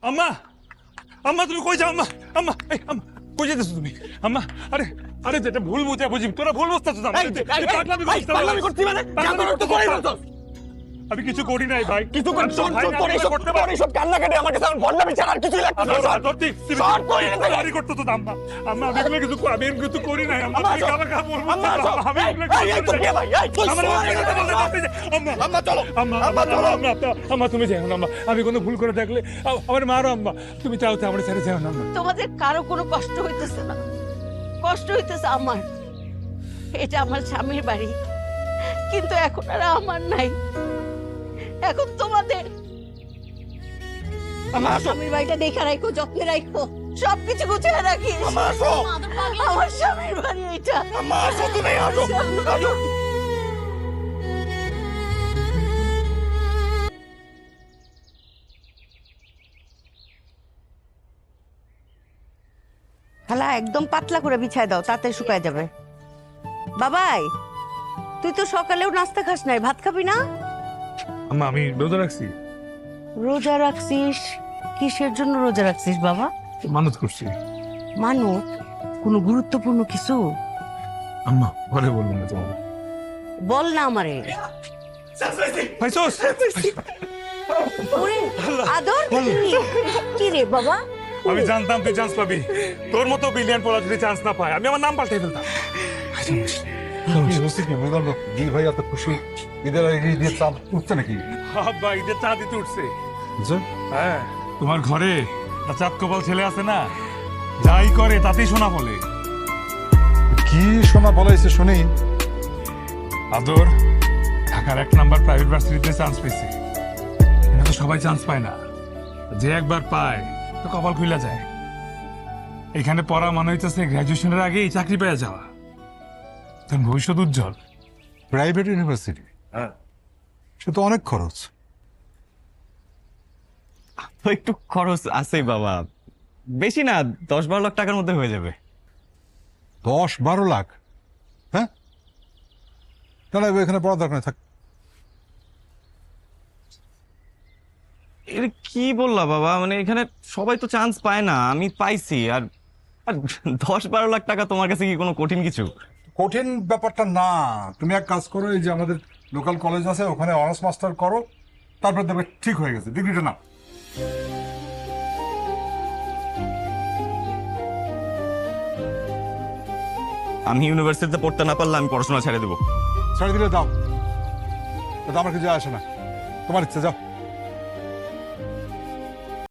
আম্মা আম্মা তুমি কই যাও আম্মা আম্মা এই আম্মা কই যেতেছো তুমি আম্মা আরে আরে যেটা ভুল বুঝে বুঝি তোরা ভুল বুঝতেছো না পাগলামি করছি মানে আমি কিছু করি নাই ভাই কিছু করতে পারি সব কান্না কাটে আমার কাছে ভন্ডামি ছাড়া আর কিছুই লাগতো না গাড়ি করতে তো আম্মা আম্মা আমি এগুলো কিছু আমি কিছু করি নাই আম্মা তুমি কাবা কাবা বলবো আমি আম্মা চলো আম্মা তুমি যাও না আম্মা আমি কোনো ভুল করে থাকলে আমার মারো আম্মা তুমি চাও তো আমার ছেড়ে যাও না আম্মা তোমাদের কারো কোনো কষ্ট হইতেছে না, কষ্ট হইতেছে আমার। এটা আমার স্বামীর বাড়ি, কিন্তু এখন আর আমার নাই, এখন তোমাদের। আমার স্বামীর বাড়িটা দেখে রাখো, যত্নে রাখো, সবকিছু গুছিয়ে রাখিস। আমার স্বামীর বাড়ি এটা। খালা একদম পাতলা করে বিছায় দাও, তাতে শুকায় যাবে। বাবাই, তুই তো সকালেও নাস্তা খাস নাই, ভাত খাবি না? আম্মা আমি রোজা রাখছি। রোজা রাখছিস? কিসের জন্য রোজা রাখছিস বাবা? মানত করছি। মানত? কোনো গুরুত্বপূর্ণ কিছু? আম্মা পরে বলবো না তোমাকে। বল না আমারে। পাইছোস? ওরে আদর, কি রে বাবা? আমি জানতাম তুই চান্স পাবি। তোর মতো বিলিয়ন পোলা যদি চান্স না পায় আমি আমার নাম পাল্টে ফেলতাম। জি ভাই এত খুশি ঈদের ঈদের চাঁদ উঠছে নাকি? আব্বা ঈদের চাঁদ দিতে উঠছে। হ্যাঁ, তোমার ঘরে চাঁদ কপাল ছেলে আছে না, যাই করে তাতেই শোনা বলে। কি শোনা বলাইছে শুনি? আদর ঢাকার 1 নাম্বার প্রাইভেট ভার্সিটিতে চান্স পেয়েছে। এটা তো সবাই চান্স পায় না, যে একবার পায় তো কপাল খুলে যায়। এখানে পড়া মানে হইতেছে গ্রাজুয়েশনের আগেই চাকরি পেয়ে যাওয়া। তোর ভবিষ্যৎ উজ্জ্বল। Private university? সে তো অনেক খরচ। তো একটু খরচ আছেই বাবা, বেশি না, 10-12 লাখ টাকার মধ্যে হয়ে যাবে। 10-12 লাখ? হ্যাঁ, তাহলে এখানে পড়া দরকার নেই, থাক। এটা কি বললা বাবা, মানে এখানে সবাই তো চান্স পায় না, আমি পাইছি। আর 10-12 লাখ টাকা তোমার কাছে কি কোনো কঠিন কিছু? কঠিন ব্যাপারটা না, তুমি এক কাজ করো, এই যে আমাদের লোকাল কলেজ আছে ওখানে অনার্স মাস্টার করো, তারপর দেখবে ঠিক হয়ে গেছে, ডিগ্রিটা না। আমি ইউনিভার্সিটিতে পড়তে না পারলে আমি পড়াশোনা ছেড়ে দেবো। ছেড়ে দিলে দাও, তাতে আমার কিছু যায় আসে না, তোমার ইচ্ছে, যাও।